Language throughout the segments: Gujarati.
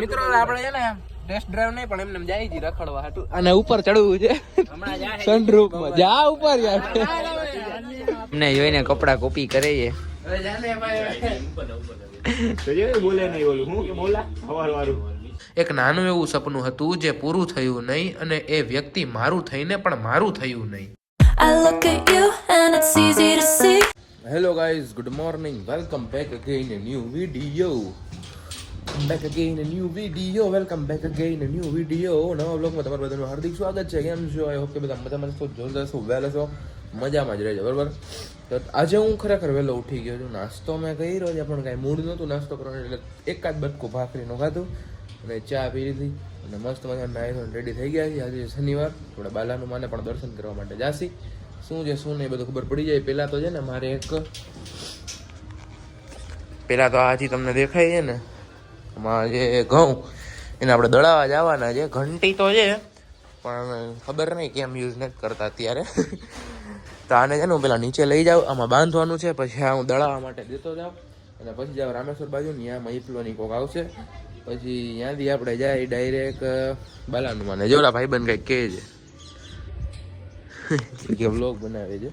મિત્રો આપણે છે ને ટેસ્ટ ડ્રાઈવ નહીં પણ એમને જાય છે રખડવા હાટુ અને ઉપર ચડવું છે સનરૂફ માં જા ઉપર યાર અમને જોઈને કપડા કોપી કરે છે. એક નાનું એવું સપનું હતું જે પૂરું થયું નહીં અને એ વ્યક્તિ મારું થઈને પણ મારું થયું નહીં. Hello guys, good morning, welcome back again a new video. Welcome back again a new video. નવા બ્લોગમાં તમારું બધાનું હાર્દિક સ્વાગત છે. કેમ છો? આઈ હોપ કે બધા મજામાં છો, જોરદાર છો, વેલ છો, મજામાં જ રહેજો, બરાબર. તો આજે હું ખરેખર વહેલો ઉઠી ગયો છું. નાસ્તો મેં કર્યો છે પણ કાંઈ મૂડ નહોતું નાસ્તો કરવાનું, એટલે એકાદ બટકું ભાખરીનું ખાધું અને ચા પી લીધી અને મસ્ત મજા નાહી રેડી થઈ ગયા છે. આજે શનિવાર, આપણે બાલાનું માને પણ દર્શન કરવા માટે જાસી. શું છે શું નહીં બધું ખબર પડી જાય. પહેલાં તો છે ને મારે પહેલાં તો આજી તમને દેખાય છે ને આમાં જે ઘઉં એને આપણે દળાવા જવાના છે. ઘંટી તો છે પણ ખબર નહીં કેમ યુઝ નથી કરતા અત્યારે. તો આને છે ને હું પેલા નીચે લઈ જાઉં, આમાં બાંધવાનું છે, પછી આ હું દળાવવા માટે દેતો જાઉં અને પછી જાવ રામેશ્વર બાજુ ને ત્યાં મહીપલોની કોક આવશે. પછી ત્યાંથી આપણે જાય ડાયરેક્ટ બાલાનું માને. જોલા ભાઈબંધ કંઈક કહે છે કે વ્લોગ બનાવે છે,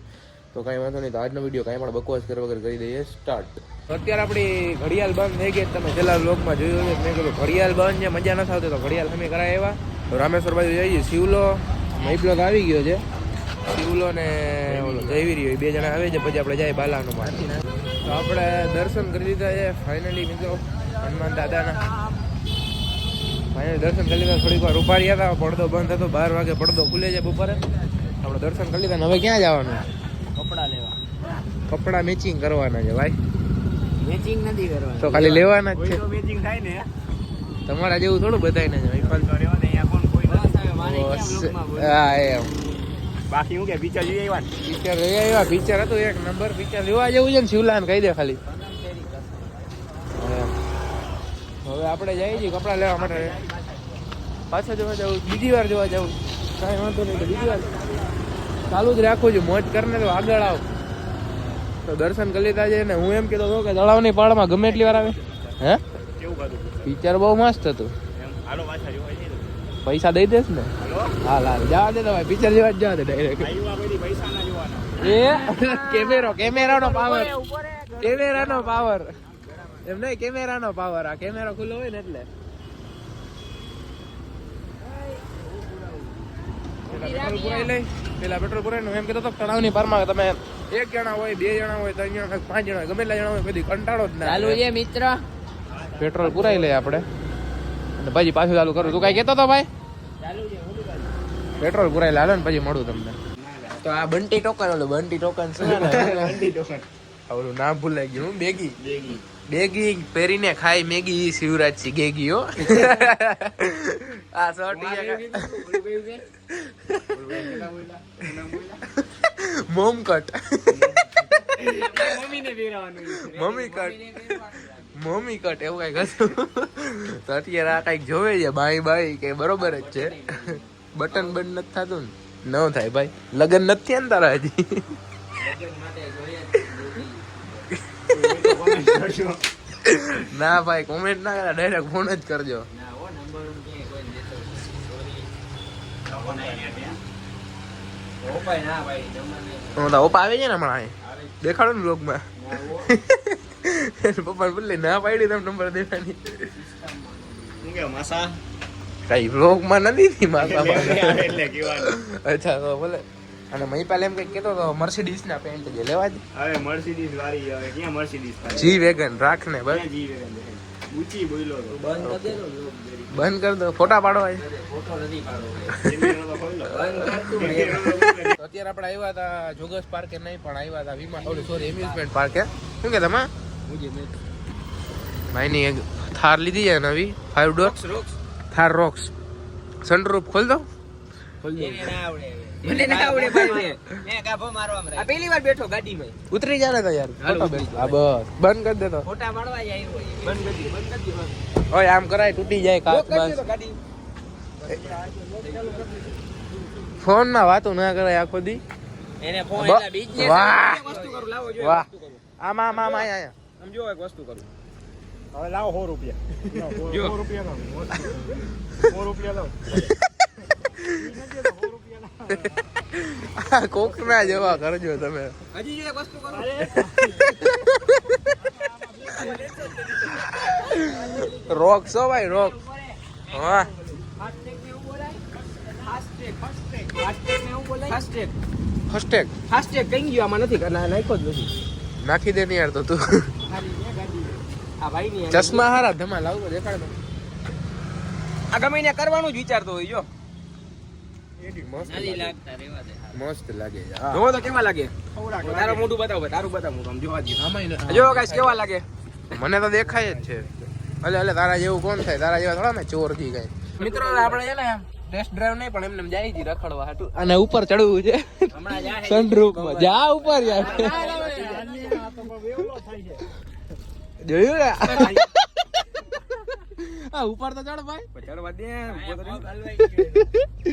તો કાંઈ વાંધો નહીં. તો આજનો વિડીયો કાંઈ પણ બકવાસ કરવા વગર કરી દઈએ સ્ટાર્ટ. અત્યારે આપણી ઘડિયાળ બંધ થઈ ગઈ. તમે છેલ્લા વ્લોગમાં જોયું છે, મેં કીધું ઘડિયાળ બંધ છે, મજા નથી આવતી, તો ઘડિયાળ અમે કરાય એવા. તો રામેશ્વર બાજુ જઈએ. શિવલો મહીપલો આવી ગયો છે, શિવલો ને ઓલો જયવીરી બે જણા આવે છે. પછી આપણે જાય બાલાનું માં. તો આપણે દર્શન કરી લીધા છે ફાઇનલી મિત્રો હનુમાન દાદાના. ફાઇનલી દર્શન કરી લીધા. થોડીક વાર ઉભા રહ્યા હતા, પડદો બંધ હતો, 12 વાગે પડદો ખુલે છે બપોરે. આપણે દર્શન કરી લીધા. હવે ક્યાં જવાનું? કપડા લેવા. કપડા મેચિંગ કરવાના છે ભાઈ. મેચિંગ નથી કરવાનું, તો ખાલી લેવાના જ છે. મેચિંગ થાય ને તમારા જેવું થોડું બધાને છે. હા એમ. બાકી હું કે પિક્ચર જોઈ આવ્યા? પિક્ચર જોઈ આવ્યા. પિક્ચર હતું એક નંબર. પિક્ચર જોવા જેવું છે ને. શિવલાને કહી દે ખાલી. હવે આપણે જઈએ છીએ કપડા લેવા માટે. પાછા જોવા જવું, બીજી વાર જોવા જવું, કાંઈ વાંધો નહીં. તો બીજી વાર ચાલુ જ રાખું છું. મોજ કરીને તો આગળ આવ. તો દર્શન કરી લીધા છે ને હું એમ કહેતો હતો કે તળાવની પાળમાં ગમે એટલી વાર આવે. હે પિક્ચર બહુ મસ્ત હતું. પૈસા દઈ દેસ ને? હાલ હાલ જવા દે તો ભાઈ, પિક્ચર જેવા જ જવા દે ડાયરેક્ટ. એ કેમેરાનો પાવર, કેમેરાનો પાવર એમ નહીં, કેમેરાનો પાવર. આ કેમેરો ખુલ્લો હોય ને એટલે. પેલા પેટ્રોલ પુરાય એમ કહેતો તળાવની પારમાં તમે 1 જણા હોય, 2 જણા હોય, 3 જણા, 5 જણા, ગમે એટલા જણા હોય, કદી કંટાળો જ ના. ચાલુ છે મિત્ર. પેટ્રોલ પુરાઈ લઈએ આપણે અને પછી પાછું ચાલુ કરું. તું કઈ કહેતો હતો ભાઈ? પેટ્રોલ પુરાઈ હાલો ને પછી મળું તમને. તો આ બંટી ટોકન, ઓલું બંટી ટોકન શું બંટી ટોકન ઓલું નામ ભૂલાઈ ગયું. હું બેગી પહેરીને ખાઈ મેગી શિવરાજસિંહ ગેગી હો. આ સોટી મોમ કટ, મમ્મી કટ એવું કઈક હતું. તો અત્યારે આ કઈક જોવે છે બાઈ કે બરોબર જ છે. બટન બંધ નથી થતું ને? ન થાય ભાઈ, લગન નથી થયા ને તારા હજી. ના ભાઈ, કોમેન્ટ ના કરા, ડાયરેક્ટ ફોન જ કરજો. ઓપા આવે છે ને હમણાં, દેખાડો ને બ્લોગમાં. પપ્પા બોલે ના પાડી તમે નંબર દેવાની. કઈ બ્લોગમાં નથી માસા. અચ્છા તો બોલે. અને મહીપાલ એમ કઈ કેતો તો મર્સિડીઝ ના પેન્ટ જે લેવા જ. હવે મર્સિડીઝ વાળી હવે ક્યાં મર્સિડીઝ જી વેગન રાખ ને બસ. જી વેગન ઊંચી બોલ્યો તો બંધ કરી દે. બંધ કર દો. ફોટા પાડો. ફોટો નથી પાડવો. અત્યારે આપણે આવ્યા હતા જોગસ પાર્કે નહીં પણ આવ્યા હતા વિમાન સોરી એમ્યુઝમેન્ટ પાર્કે. શું કે તમે ભાઈની એક થાર લીધી છે નવી 5 ડોર થાર રોક્સ. સનરૂફ ખોલ દો. મને ના આવડે ભાઈ. મે ગાભો મારવા આ પહેલી વાર બેઠો ગાડીમાં. ઉતરી જા ને તો યાર. હા બસ બંધ કરી દે તો. ફોટા પાડવા જાય બંધ કરી દે. ઓય આમ કરાય તૂટી જાય કાચ બસ. ફોન માં વાતો ના કરાય આખો દી. એને ફોન એટલે બિઝનેસ વસ્તુ કરું લાવો જો. વાહ આમાં આયા સમજો એક વસ્તુ કરું. હવે લાવો 100 રૂપિયા. 100 રૂપિયા લાવો. 100 રૂપિયા લાવો. કોકના જેવા કરજો તમે. હજી જો એક વસ્તુ કરો. રોક છો ભાઈ રોક. હા ફાસ્ટેગ ને એવું બોલાય. ફાસ્ટેગ ને એવું બોલાય. ફાસ્ટેગ ફાસ્ટેગ કઈ ગયો આમાં નથી કરના નાખ્યો જ નથી. નાખી દે ને યાર તો તું. આ ભાઈ ની ચશ્મા હારા ધમાલ આવું દેખાડ તો. આ ગમે ને કરવાનું જ વિચારતો હોય જો. મસ્ત લાગે હા. જોવો તો કેવા લાગે. તારું મોઢું બતાવો તારું બતાવ મોઢું આમ જોવા દે. જો ગાઈસ કેવા લાગે. મને તો દેખાય જ છે. એટલે તારા જેવું કોણ થાય? તારા જેવા થોડા મેં ચોર થી કઈ. મિત્રો આપણે છે ને ટેસ્ટ ડ્રાઈવ નહીં પણ એમને જાય છે રખડવા હાટુ. અને ઉપર ચડવું છે હમણાં જા સનરૂફ માં. જા ઉપર યાર. જોયું ને આ ઉપર તો ચડ ભાઈ. ચડવા દે.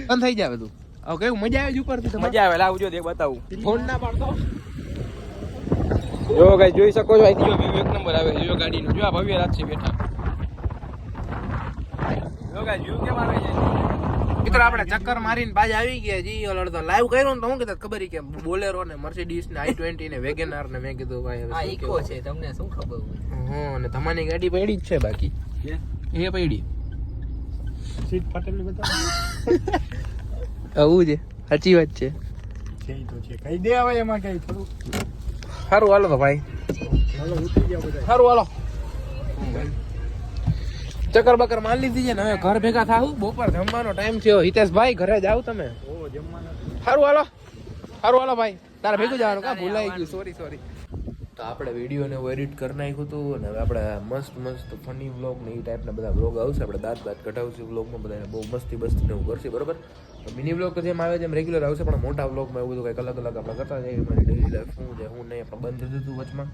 બંધ થઈ જાય બધું. હવે કેવું મજા આવે છે ઉપર થી? મજા આવે લાવજો દે બતાવું. ફોન ના પાડતો. જો ગાઈસ જોઈ શકો છો અહીંથી જો વ્યૂ એક નંબર આવે છે જો ગાડીનું. જો આ ભવ્ય રાત છે બેઠા. જો ગાઈસ વ્યૂ કેમ આવે છે. મિત્રો આપણે ચક્કર મારીને પાછા આવી ગયા જી. ઓલો તો લાઈવ કર્યો ને તો હું કીધું ખબર કે બોલેરો ને મર્સિડીઝ ને i20 ને વેગેનાર ને મેં કીધું ભાઈ હવે આ શું ઈકો કહેવું? છે તમને શું ખબર હોય. હા અને તમારી ગાડી પડી જ છે બાકી એ પડી સીટ ફાટેલી બતાવો. આવું છે સાચી વાત છે. છે ઈ તો છે. કઈ દે હવે એમાં કઈ થોડું. સારું હાલો તો ભાઈ. હાલો ઉતરી જાવ બધા. સારું હાલો. ચક્કર બકર માર લીધી છે ને હવે ઘર ભેગા થાવું. બપોર જમવાનો ટાઈમ થયો. હિતેશભાઈ ઘરે જાવ તમે. ઓ જમવાના. સારું હાલો ભાઈ. તારે ભેગું જવાનું કા ભૂલાઈ ગયું. સોરી. તો આપણે વિડીયોને એડિટ કરી નાખ્યું હતું અને હવે આપણે મસ્ત ફની વ્લોગ ને એ ટાઈપના બધા વ્લોગ આવશે. આપણે દાંત કઢાવશું વ્લોગમાં બધાને બહુ મસ્તી ને એવું કરશે બરોબર. મિની વ્લોગ જેમ આવે જેમ રેગ્યુલર આવશે પણ મોટા વ્લોગમાં એવું બધું કંઈક અલગ આપણે કરતા જઈએ. મારી ડેલી લાઈફ શું છે હું નહીં આપણે બંધ દીધું વચમાં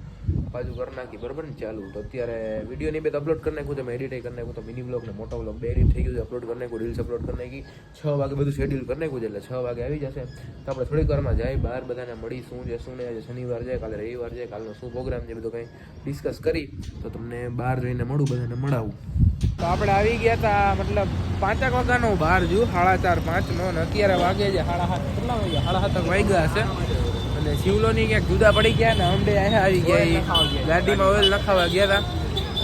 પાછું કરી નાખી બરોબર ને ચાલુ. તો અત્યારે વિડીયોની બે અપલોડ કરી નાખ્યું તમે એડિટ કરી નાખ્યું તો મિની વ્લોગ ને મોટા વ્લોગ બે એડિટ થઈ ગયું અપલોડ કરી નાખ્યું રીલ્સ અપલોડ કરી નાખી 6 વાગે બધું શેડ્યુલ કરી નાખ્યું છે એટલે 6 વાગે આવી જશે. તો આપણે થોડીક વારમાં જાય બહાર બધાને મળી શું છે શું નહીં. આજે શનિવાર છે કાલે રવિવાર છે કાલનો શું પ્રોગ્રામ છે બધું કંઈ ડિસ્કસ કરી તો તમને બહાર જઈને મળું બધાને મળાવું. તો આપણે આવી ગયા હતા મતલબ 5 વાગ્યાનો બહાર જોયું 4:30 5 નો ને અત્યારે વાગે છે 7:30 કેટલા વાગ્યા 7:30 વાગ્યા હશે. અને શિવલોની ક્યાંક જુદા પડી ગયા ને અમડે અહીંયા આવી ગયા ગાડીમાં ઓઇલ નખાવા ગયા હતા.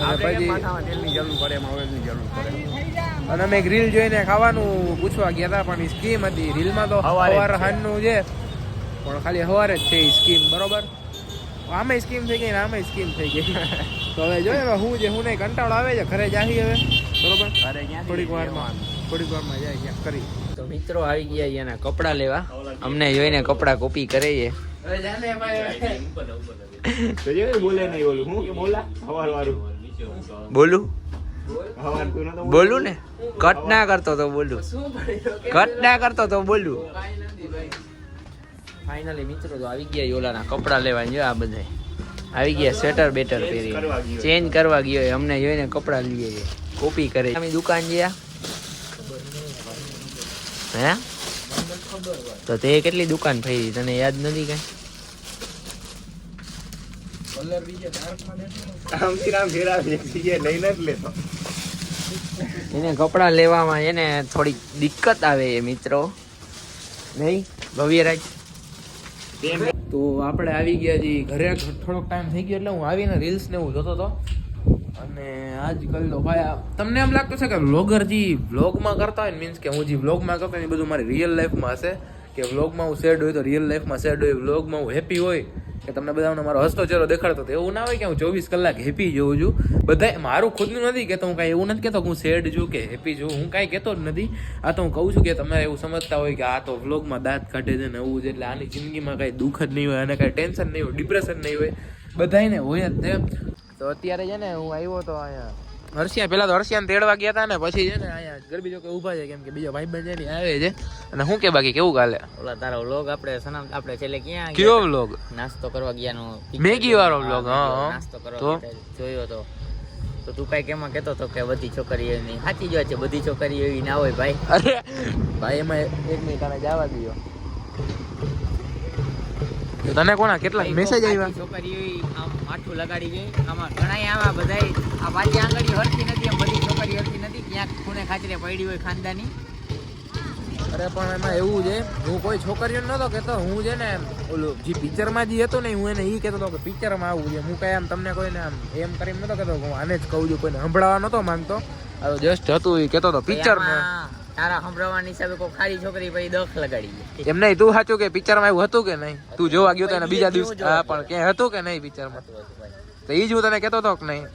અને પછી તેલની જરૂર પડે એમાં ઓઇલની જરૂર પડે. અને અમે એક રીલ જોઈને ખાવાનું પૂછવા ગયા હતા પણ એ સ્કીમ હતી. રીલમાં તો સવાર સાંજનું છે પણ ખાલી સવારે જ છે એ સ્કીમ બરોબર. આમે સ્કીમ થઈ ગઈ ને આમે સ્કીમ થઈ ગઈ. તો હવે જોઈએ હવે હું જે હું નહીં કંટાળો આવે છે ઘરે જાહી હવે બરોબર. થોડીક વારમાં જાય ક્યાંક કરી. તો મિત્રો આવી ગયા એના કપડા લેવા. અમને જોઈને કપડા કોપી કરે છે. બોલે નહીં ઓલું હું બોલા હવાર વાળું. બોલું ને કટ ના કરતો તો બોલું. ફાઇનલી મિત્રો તો આવી ગયા યોલાના કપડા લેવા જો આ બધા આવી ગયા સ્વેટર બેટર પહેરી ચેન્જ કરવા ગયો અમને જોઈને કપડા લઈએ છે કોપી કરે. દુકાન ગયા હે તો તે કેટલી દુકાન ફરી તને યાદ નથી કઈ? એને કપડા લેવામાં એને થોડીક દિક્કત આવે મિત્રો નહીં ભવ્યરાજ. તો આપણે આવી ગયા છીએ ઘરે. થોડોક ટાઈમ થઈ ગયો એટલે હું આવીને રીલ્સ ને એવું જોતો હતો. અને આજકાલ તો ભાઈ તમને એમ લાગતું છે કે વ્લોગર જે વ્લોગમાં કરતા હોય ને મીન્સ કે હું જે વ્લોગમાં કરતો હોય એ બધું મારી રિયલ લાઈફમાં હશે. કે વ્લોગમાં હું સેડ હોય તો રિયલ લાઈફમાં સેડ હોય. વ્લોગમાં હું હેપી હોય કે તમને બધાને મારો હસતો ચહેરો દેખાડતો તો એવું ના હોય કે હું 24 કલાક હેપી જોઉં છું. બધા મારું ખુદનું નથી કહેતો. હું કાંઈ એવું નથી કહેતો કે હું સેડ છું કે હેપી છું. હું કાંઈ કહેતો જ નથી. આ તો હું કહું છું કે તમે એવું સમજતા હોય કે આ તો વ્લોગમાં દાંત કાઢે છે ને એવું છે એટલે આની જિંદગીમાં કાંઈ દુઃખ જ નહીં હોય અને કાંઈ ટેન્શન નહીં હોય ડિપ્રેશન નહીં હોય. બધાને હોય જ તે. તો અત્યારે છે ને હું આવ્યો તો અહીંયા હર્ષિયા પેલા તો હર્ષિયાને તેડવા ગયા હતા ને પછી છે ને અહીંયા ગરબી જો કે ઊભા છે કેમ કે બીજો ભાઈબંધ છે ને આવે છે. અને શું કે બાકી કેવું કાલે ઓલા તારો વ્લોગ આપણે છેલ્લે ક્યાં કયો વ્લોગ? નાસ્તો કરવા ગયાનો મેગી વાળો વ્લોગ. હા નાસ્તો કરવા જોયો તો તું કઈ કેમાં કેતો તો કે બધી છોકરી એવી સાચી જ વાત છે. બધી છોકરી એવી ના હોય ભાઈ. અરે ભાઈ એમાં એક મિનિટ આને જવા દો. તો તને કોના કેટલા મેસેજ આવ્યા? છોકરીઓ આમ માથું લગાડી ગઈ આમાં ઘણાય આવા બધાય આ પાછી આંગળી હરતી નથી એમ બધી છોકરી હરતી નથી ક્યાંક ખૂણે ખાચરે પડી હોય ખાનદાની. અરે પણ એમાં એવું છે હું કોઈ છોકરીઓ નતો કેતો હું છે ને ઓલું જે પિક્ચરમાં જે હતું ને હું એને ઈ કહેતો હતો કે પિક્ચરમાં આવું છે હું કઈ આમ તમને કોઈને આમ એમ કરીને નતો કહેતો હું આને જ કહું છું કોઈને સંભળાવવા નતો માંગતો. આ જસ્ટ હતું એ કહેતો હતો પિક્ચરમાં તારા સંભળાવવાની હિસાબે કોઈ ખાલી છોકરી પછી દખ લગાડી ગઈ. એમ નહીં તું સાચું કે પિક્ચરમાં એવું હતું કે નહીં તું જોવા ગયો તો એને બીજા દિવસ હા પણ ક્યાંય હતું કે નહીં પિક્ચરમાં તો ઈ જ હું તને કહેતો હતો કે નહીં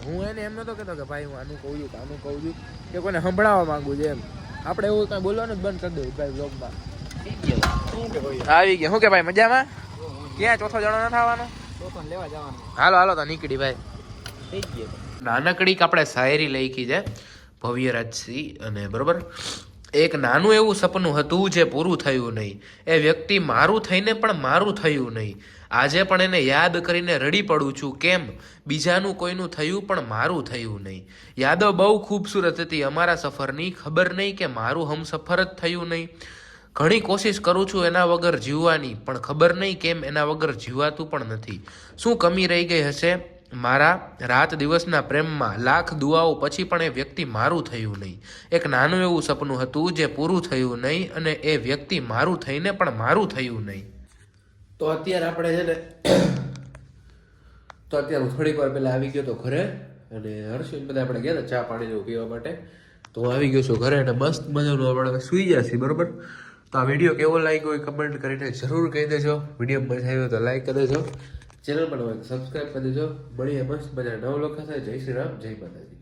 હું એને એમ નતો કહેતો કે ભાઈ હું આનું કહું છું આનું કહું છું કે કોઈને સંભળાવવા માંગુ છું એમ આપણે એવું કઈ બોલવાનું જ બંધ કરી દેવું ભાઈ બ્લોગમાં. આવી ગયા શું કે ભાઈ મજામાં ક્યાં ચોથો જણો ન થવાનો લેવા જવાનું હાલો હાલો તો નીકળી ભાઈ. થઈ ગયો. નાનકડી આપણે શાયરી લખી છે ભવ્યરાજસિંહ અને બરોબર એક નાનું એવું સપનું હતું જે પૂરું થયું નહીં એ વ્યક્તિ મારું થઈને પણ મારું થયું નહીં આજે પણ એને યાદ કરીને રડી પડું છું કેમ બીજાનું કોઈનું થયું પણ મારું થયું નહીં યાદો બહુ ખૂબસૂરત હતી અમારા સફરની ખબર નહીં કે મારું હમસફર જ થયું નહીં ઘણી કોશિશ કરું છું એના વગર જીવવાની પણ ખબર નહીં કેમ એના વગર જીવાતું પણ નથી શું કમી રહી ગઈ હશે મારા રાત દિવસના પ્રેમમાં લાખ દુઆઓ પછી પણ એ વ્યક્તિ મારું થયું નહીં એક નાનું એવું સપનું હતું જે પૂરું થયું નહીં અને એ વ્યક્તિ મારું થઈને પણ મારું થયું નહીં. તો અત્યારે આપણે છે ને તો અત્યારે હું થોડીક વાર પહેલા આવી ગયો તો ઘરે અને હર્ષિત બધા આપણે ગયા હતા ચા પાણી જેવું પીવા માટે તો હું આવી ગયો છું ઘરે અને મસ્ત મજાનું આપણે સુઈ જશે બરોબર. તો આ વિડીયો કેવો લાગ્યો એ કમેન્ટ કરીને જરૂર કહી દેજો. વિડીયો મજા આવ્યો તો લાઈક કરી દેજો, ચેનલ પણ હોય સબસ્ક્રાઈબ કરી દેજો. મળીએ મસ્ત મજા નવ લોકો સાથે. જય શ્રી રામ, જય માતાજી.